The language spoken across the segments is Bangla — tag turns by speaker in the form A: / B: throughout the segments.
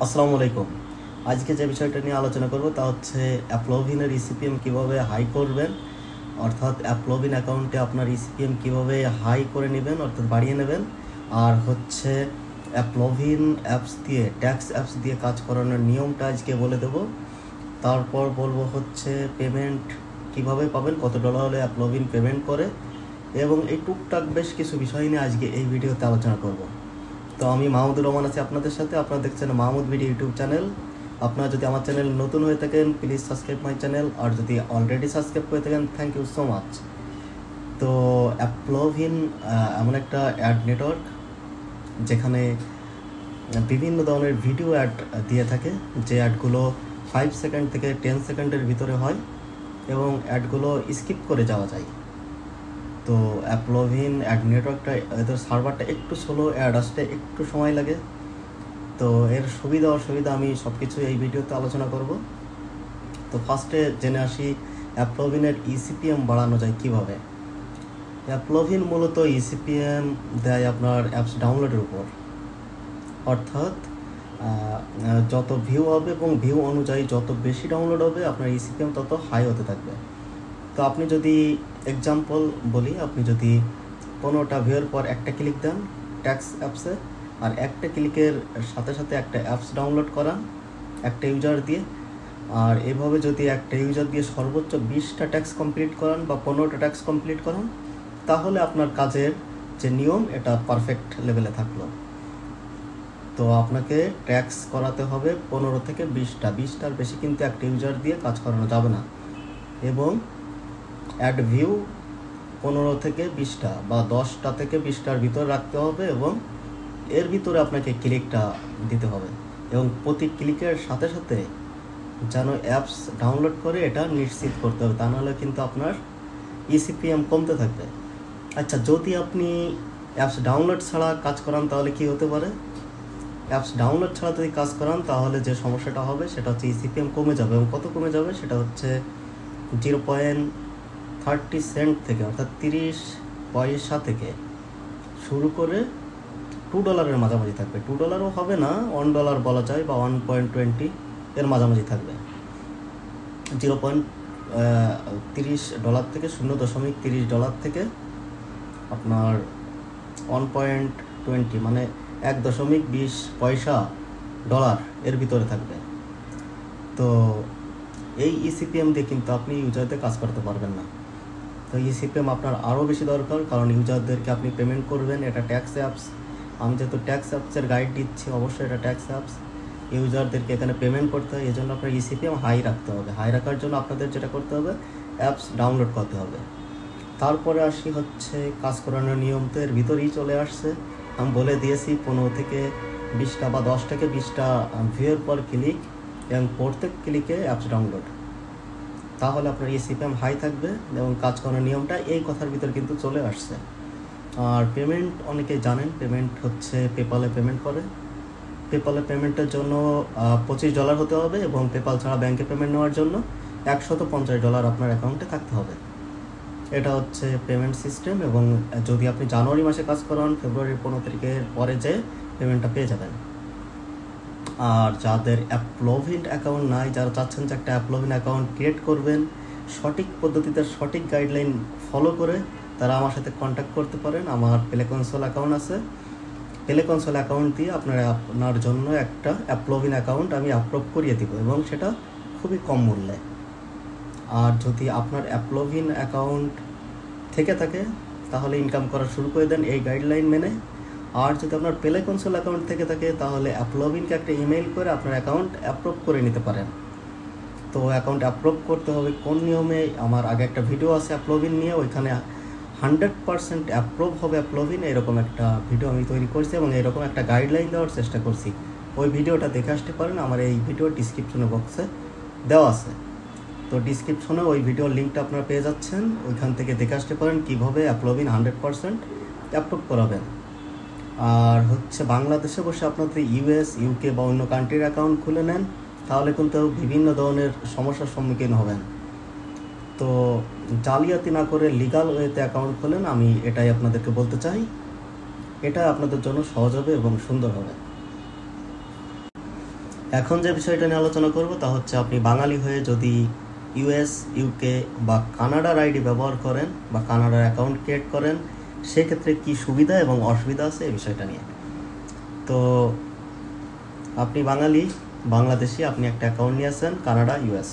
A: আসসালামু আলাইকুম। আজকে যে বিষয়টা নিয়ে আলোচনা করব তা হচ্ছে অ্যাপ্লোভিনের ইসিপিএম কিভাবে হাই করবেন, অর্থাৎ অ্যাপ্লোভিন অ্যাকাউন্টে আপনার ইসিপিএম কিভাবে হাই করে নেবেন অর্থাৎ বাড়িয়ে নেবেন, আর হচ্ছে অ্যাপ্লোভিন অ্যাপস দিয়ে ট্যাক্স অ্যাপস দিয়ে কাজ করানোর নিয়মটা আজকে বলে দেব। তারপর বলবো হচ্ছে পেমেন্ট কিভাবে পাবেন, কত ডলার হলে অ্যাপ্লোভিন পেমেন্ট করে, এবং এই টুকটাক বেশ কিছু বিষয় নিয়ে আজকে এই ভিডিওতে আলোচনা করব। তো আমি মাহমুদুর আছি আপনাদের সাথে। আপনারা দেখছেন মাহমুদবড ইউটিউব চ্যানেল। আপনারা যদি আমার চ্যানেল নতুন হয়ে থাকেন প্লিজ সাবস্ক্রাইব মাই চ্যানেল, আর যদি অলরেডি সাবস্ক্রাইব করে থাকেন থ্যাংক ইউ সো মাচ। তো অ্যাপ্লোভিন এমন একটা অ্যাড নেটওয়ার্ক যেখানে বিভিন্ন ধরনের ভিডিও অ্যাড দিয়ে থাকে, যে অ্যাডগুলো 5 সেকেন্ড থেকে 10 সেকেন্ডের ভিতরে হয় এবং অ্যাডগুলো স্কিপ করে যাওয়া যায়। তো অ্যাপ্লোভিন অ্যাড নেটওয়ার্কটা, এদের সার্ভারটা একটু স্লো, অ্যাড আসতে একটু সময় লাগে। তো এর সুবিধা অসুবিধা আমি সব কিছু এই ভিডিওতে আলোচনা করব। তো ফার্স্টে জেনে আসি অ্যাপ্লোভিনের ইসিপিএম বাড়ানো যায় কিভাবে। অ্যাপ্লোভিন মূলত ইসিপিএম দেয় আপনার অ্যাপস ডাউনলোডের উপর, অর্থাৎ যত ভিউ হবে এবং ভিউ অনুযায়ী যত বেশি ডাউনলোড হবে আপনার ইসিপিএম তত হাই হতে থাকবে। তো আপনি যদি এক্সাম্পল বলি, আপনি যদি 15টা ভিউর পর একটা ক্লিক দেন ট্যাক্স অ্যাপসে, আর একটা ক্লিকের সাথে সাথে একটা অ্যাপস ডাউনলোড করান একটা ইউজার দিয়ে, আর এভাবে যদি একটা ইউজার দিয়ে সর্বোচ্চ 20টা ট্যাক্স কমপ্লিট করান বা 15টা ট্যাক্স কমপ্লিট করান, তাহলে আপনার কাজের যে নিয়ম এটা পারফেক্ট লেভেলে থাকলো। তো আপনাকে ট্যাক্স করাতে হবে 15 থেকে 20টার বেশি কিন্তু একটা ইউজার দিয়ে কাজ করানো যাবে না, এবং অ্যাড ভিউ 15 থেকে 20টা বা 10টা থেকে 20টার ভিতর রাখতে হবে, এবং এর ভিতরে আপনাকে ক্লিকটা দিতে হবে, এবং প্রতি ক্লিকের সাথে সাথে যেন অ্যাপস ডাউনলোড করে এটা নিশ্চিত করতে হবে, তা নাহলে কিন্তু আপনার ইসিপিএম কমতে থাকবে। আচ্ছা, যদি আপনি অ্যাপস ডাউনলোড ছাড়া কাজ করান তাহলে কি হতে পারে? অ্যাপস ডাউনলোড ছাড়া যদি কাজ করান তাহলে যে সমস্যাটা হবে সেটা হচ্ছে ইসিপিএম কমে যাবে, এবং কত কমে যাবে সেটা হচ্ছে 0.30 সেন্ট থেকে, অর্থাৎ 30 পয়সা থেকে শুরু করে $2 মাঝামাঝি থাকবে। $2ও হবে না, $1 বলা যায়, বা 1.20 এর মাঝামাঝি থাকবে। $0.30 থেকে $0.30 থেকে আপনার 1.20 মানে 1.20 পয়সা ডলার এর ভিতরে থাকবে। তো এই ইসিপিএম দিয়ে কিন্তু আপনি ইউজারদের কাজ করতে পারবেন না। তো ইসিপিএম আপনার আরও বেশি দরকার, কারণ ইউজারদেরকে আপনি পেমেন্ট করবেন, এটা ট্যাক্স অ্যাপস। আমি যেহেতু ট্যাক্স অ্যাপসের গাইড দিচ্ছি, অবশ্যই এটা ট্যাক্স অ্যাপস, ইউজারদেরকে এখানে পেমেন্ট করতে হয়। এই জন্য আপনার ইসিপিএম হাই রাখতে হবে। হাই রাখার জন্য আপনাদের যেটা করতে হবে, অ্যাপস ডাউনলোড করতে হবে। তারপরে আসি হচ্ছে কাজ করানোর নিয়ম, তো এর ভিতরেই চলে আসছে। আমি বলে দিয়েছি 15 থেকে 20টা বা 10 থেকে 20টা ভিউয়ের পর ক্লিক, এবং প্রত্যেক ক্লিকে অ্যাপস ডাউনলোড, তাহলে আপনার ইসিপিএম হাই থাকবে এবং কাজ করার নিয়মটা এই কথার ভিতর কিন্তু চলে আসছে। আর পেমেন্ট অনেকে জানেন, পেমেন্ট হচ্ছে পেপালে পেমেন্ট করে। পেপালে পেমেন্টের জন্য $25 হতে হবে, এবং পেপাল ছাড়া ব্যাংকে পেমেন্ট নেওয়ার জন্য $150 আপনার অ্যাকাউন্টে থাকতে হবে। এটা হচ্ছে পেমেন্ট সিস্টেম, এবং যদি আপনি জানুয়ারি মাসে কাজ করান ফেব্রুয়ারির 15 তারিখের পরে যে পেমেন্টটা পেয়ে যাবেন। আর যাদের অ্যাপ্লোভিন অ্যাকাউন্ট নাই, যারা চাচ্ছেন যে একটা অ্যাপ্লোভিন অ্যাকাউন্ট ক্রিয়েট করবেন সঠিক পদ্ধতিতে সঠিক গাইডলাইন ফলো করে, তারা আমার সাথে কন্ট্যাক্ট করতে পারেন। আমার প্লে কনসোল অ্যাকাউন্ট আছে, প্লে কনসোল অ্যাকাউন্ট দিয়ে আপনার জন্য একটা অ্যাপ্লোভিন অ্যাকাউন্ট আমি অ্যাপ্রুভ করিয়ে দিব, এবং সেটা খুবই কম মূল্যে। আর যদি আপনার অ্যাপ্লোভিন অ্যাকাউন্ট থেকে থাকে তাহলে ইনকাম করা শুরু করে দেন এই গাইডলাইন মেনে। আর যদি আপনার প্লে কনসোল অ্যাকাউন্ট থেকে থাকে তাহলে অ্যাপ্লোভিনকে একটা ইমেইল করে আপনার অ্যাকাউন্ট অ্যাপ্রুভ করে নিতে পারেন। তো অ্যাকাউন্ট অ্যাপ্রুভ করতে হবে কোন নিয়মে, আমার আগে একটা ভিডিও আছে অ্যাপ্লোভিন নিয়ে, ওইখানে 100% অ্যাপ্রুভ হবে অ্যাপ্লোভিন, এরকম একটা ভিডিও আমি তৈরি করছি, এবং এরকম একটা গাইডলাইন দেওয়ার চেষ্টা করছি। ওই ভিডিওটা দেখে আসতে পারেন, আমার এই ভিডিও ডিসক্রিপশনে বক্সে দেওয়া আছে। তো ডিসক্রিপশনে ওই ভিডিওর লিঙ্কটা আপনারা পেয়ে যাচ্ছেন, ওইখান থেকে দেখে আসতে পারেন কীভাবে অ্যাপ্লোভিন 100% অ্যাপ্রুভ করাবেন। আর হচ্ছে বাংলাদেশে বসে আপনাদের ইউএস, ইউকে বা অন্য কান্ট্রির অ্যাকাউন্ট খুলে নেন, তাহলে কিন্তু বিভিন্ন ধরনের সমস্যার সম্মুখীন হবেন। তো জালিয়াতি না করে লিগাল ওয়েতে অ্যাকাউন্ট খোলেন, আমি এটাই আপনাদেরকে বলতে চাই। এটা আপনাদের জন্য সহজ হবে এবং সুন্দর হবে। এখন যে বিষয়টা নিয়ে আলোচনা করব তা হচ্ছে আপনি বাঙালি হয়ে যদি ইউএস, ইউকে বা কানাডার আইডি ব্যবহার করেন বা কানাডার অ্যাকাউন্ট ক্রিয়েট করেন, সেক্ষেত্রে কি সুবিধা এবং অসুবিধা আছে এই বিষয়টা নিয়ে। তো আপনি বাঙালি, বাংলাদেশি, আপনি একটা অ্যাকাউন্ট নিয়েছেন কানাডা, ইউএস,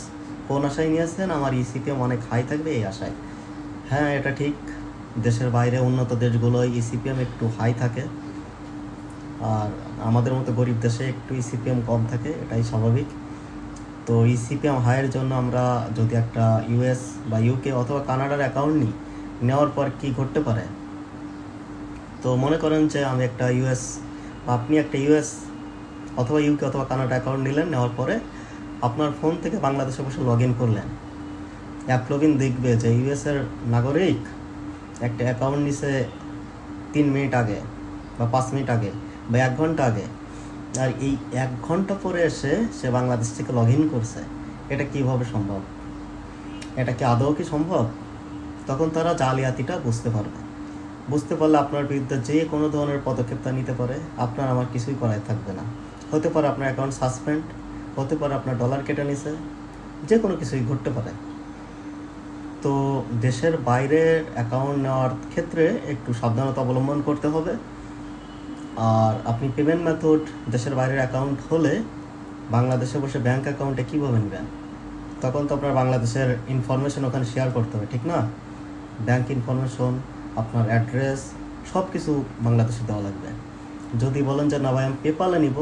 A: কোন আশায় নিয়েছেন? আমার ইসিপিএম অনেক হাই থাকবে এই আশায়। হ্যাঁ, এটা ঠিক, দেশের বাইরে উন্নত দেশগুলোয় ইসিপিএম একটু হাই থাকে, আর আমাদের মতো গরিব দেশে একটু ইসিপিএম কম থাকে, এটাই স্বাভাবিক। তো ইসিপিএম হাইয়ের জন্য আমরা যদি একটা ইউএস বা ইউকে অথবা কানাডার অ্যাকাউন্ট নিই, নেওয়ার পর কি ঘটতে পারে? তো মনে করেন যে আমি একটা ইউএস বা আপনি একটা ইউএস অথবা ইউকে অথবা কানাডা অ্যাকাউন্ট নিলেন, নেওয়ার পরে আপনার ফোন থেকে বাংলাদেশে বসে লগ ইন করলেন। অ্যাপলোভিন দেখবে যে ইউএসের নাগরিক একটা অ্যাকাউন্ট নিছে 3 মিনিট আগে বা 5 মিনিট আগে বা 1 ঘন্টা আগে, আর এই 1 ঘন্টা পরে এসে সে বাংলাদেশ থেকে লগ ইন করছে। এটা কিভাবে সম্ভব? এটা কি আদৌ কি সম্ভব? তখন তারা জালিয়াতিটা বুঝতে পারবে। বুঝতে পারলে আপনার বিরুদ্ধে যে কোনো ধরনের পদক্ষেপ তা নিতে পারে, আপনার আমার কিছুই করাই থাকবে না। হতে পারে আপনার অ্যাকাউন্ট সাসপেন্ড, হতে পারে আপনার ডলার কেটে নিছে, যে কোনো কিছুই ঘটতে পারে। তো দেশের বাইরে অ্যাকাউন্ট নেওয়ার ক্ষেত্রে একটু সাবধানতা অবলম্বন করতে হবে। আর আপনি পেমেন্ট মেথড দেশের বাইরের অ্যাকাউন্ট হলে বাংলাদেশে বসে ব্যাংক অ্যাকাউন্টে কীভাবে নেবেন? তখন তো আপনার বাংলাদেশের ইনফরমেশন ওখানে শেয়ার করতে হবে, ঠিক না? ব্যাংক ইনফরমেশন, আপনার অ্যাড্রেস, সব কিছু বাংলাদেশে দেওয়া লাগবে। যদি বলেন যে না ভাই আমি পেপালে নিব,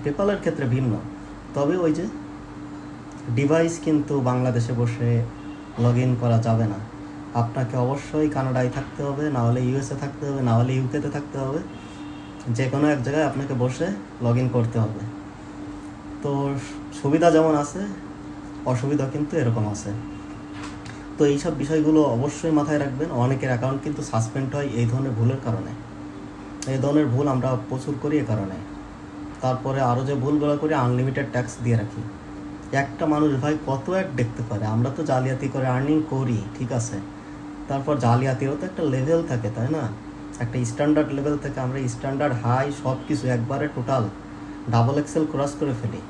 A: পেপালের ক্ষেত্রে ভিন্ন, তবে ওই যে ডিভাইস কিন্তু বাংলাদেশে বসে লগ ইন করা যাবে না। আপনাকে অবশ্যই কানাডায় থাকতে হবে, না হলে ইউএসএ থাকতে হবে, না হলে ইউকেতে থাকতে হবে। যে কোনো এক জায়গায় আপনাকে বসে লগ ইন করতে হবে। তো সুবিধা যেমন আছে, অসুবিধা কিন্তু এরকম আছে। তো এইসব বিষয়গুলো অবশ্যই মাথায় রাখবেন। অনেকের অ্যাকাউন্ট কিন্তু সাসপেন্ড হয় এই ধরনের ভুলের কারণে। এই ধরনের ভুল আমরা প্রচুর করি এ কারণে। তারপরে আরও যে ভুলগুলো করি, আনলিমিটেড ট্যাক্স দিয়ে রাখি। একটা মানুষ ভাই কত অ্যাড দেখতে পারে? আমরা তো জালিয়াতি করে আর্নিং করি, ঠিক আছে, তারপর জালিয়াতিরও তো একটা লেভেল থাকে, তাই না? একটা স্ট্যান্ডার্ড লেভেল থেকে আমরা স্ট্যান্ডার্ড হাই সব কিছু একবারে টোটাল ডাবল এক্সেল ক্রস করে ফেলি।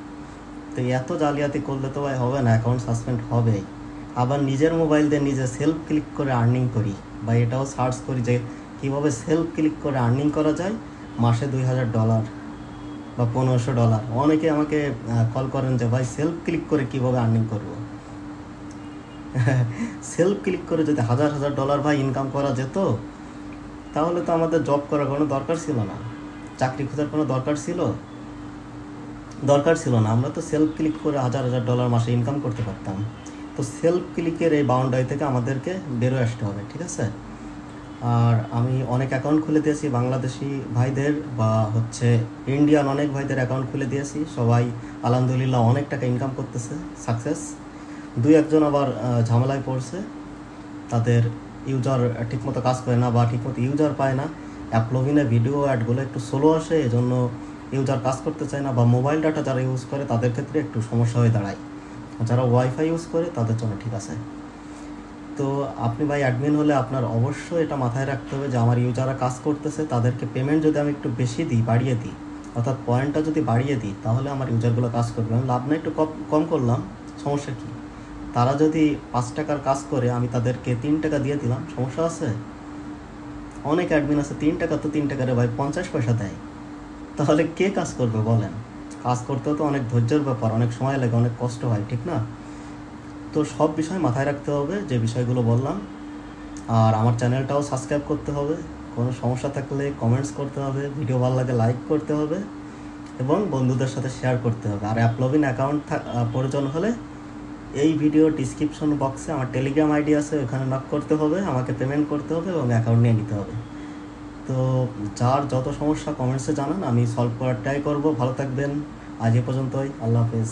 A: তো এত জালিয়াতি করলে তো ভাই হবে না, অ্যাকাউন্ট সাসপেন্ড হবেই। আবার নিজের মোবাইল দিয়ে নিজে সেলফ ক্লিক করে আর্নিং করি, বা এটাও সার্চ করি যে কীভাবে সেলফ ক্লিক করে আর্নিং করা যায় মাসে $2000 বা $1500। অনেকে আমাকে কল করেন যে ভাই সেলফ ক্লিক করে কীভাবে আর্নিং করব। সেলফ ক্লিক করে যদি $1000 ভাই ইনকাম করা যেত, তাহলে তো আমাদের জব করার কোনো দরকার ছিল না, চাকরি খোঁজার কোনো দরকার ছিল না। আমরা তো সেলফ ক্লিক করে $1000 মাসে ইনকাম করতে পারতাম। তো সেলফ ক্লিকের এই বাউন্ডারি থেকে আমাদেরকে বেরোয় আসতে হবে, ঠিক আছে? আর আমি অনেক অ্যাকাউন্ট খুলে দিয়েছি বাংলাদেশি ভাইদের, বা হচ্ছে ইন্ডিয়ান অনেক ভাইদের অ্যাকাউন্ট খুলে দিয়েছি। সবাই আলহামদুলিল্লাহ অনেক টাকা ইনকাম করতেছে, সাকসেস। 2-1 জন আবার ঝামেলায় পড়ছে, তাদের ইউজার ঠিকমতো কাজ করে না বা ঠিকমতো ইউজার পায় না। অ্যাপলোভিনে ভিডিও অ্যাডগুলো একটু স্লো আসে, এজন্য ইউজার কাজ করতে চায় না, বা মোবাইল ডাটা যারা ইউজ করে তাদের ক্ষেত্রে একটু সমস্যা হয়ে দাঁড়ায়। যারা ওয়াইফাই ইউজ করে তাদের জন্য ঠিক আছে। তো আপনি ভাই অ্যাডমিন হলে আপনার অবশ্যই এটা মাথায় রাখতে হবে যে আমার ইউজাররা কাজ করতেছে, তাদেরকে পেমেন্ট যদি আমি একটু বেশি দিই, বাড়িয়ে দিই, অর্থাৎ পয়েন্টটা যদি বাড়িয়ে দিই, তাহলে আমার ইউজারগুলো কাজ করবে। আমি লাভ না একটু কম করলাম, সমস্যা কী? তারা যদি 5 টাকার কাজ করে আমি তাদেরকে 3 টাকা দিয়ে দিলাম, সমস্যা আছে? অনেক অ্যাডমিন আছে 3 টাকা তো 3 টাকারে ভাই 50 পয়সা দেয়, তাহলে কে কাজ করবে বলেন? কাজ করতেও তো অনেক ধৈর্যের ব্যাপার, অনেক সময় লাগে, অনেক কষ্ট হয়, ঠিক না? তো সব বিষয় মাথায় রাখতে হবে যে বিষয়গুলো বললাম। আর আমার চ্যানেলটাও সাবস্ক্রাইব করতে হবে। কোনো সমস্যা থাকলে কমেন্টস করতে হবে, ভিডিও ভালো লাগে লাইক করতে হবে এবং বন্ধুদের সাথে শেয়ার করতে হবে। আর অ্যাপলোভিন অ্যাকাউন্ট প্রয়োজন হলে এই ভিডিও ডিসক্রিপশন বক্সে আমার টেলিগ্রাম আইডি আছে, ওখানে নক করতে হবে, আমাকে পেমেন্ট করতে হবে এবং অ্যাকাউন্ট নিয়ে নিতে হবে। তো যার যত সমস্যা কমেন্টসে জানান, আমি সলভ করার ট্রাই করব। ভালো থাকবেন, আজ এ পর্যন্তই, আল্লাহ হাফেজ।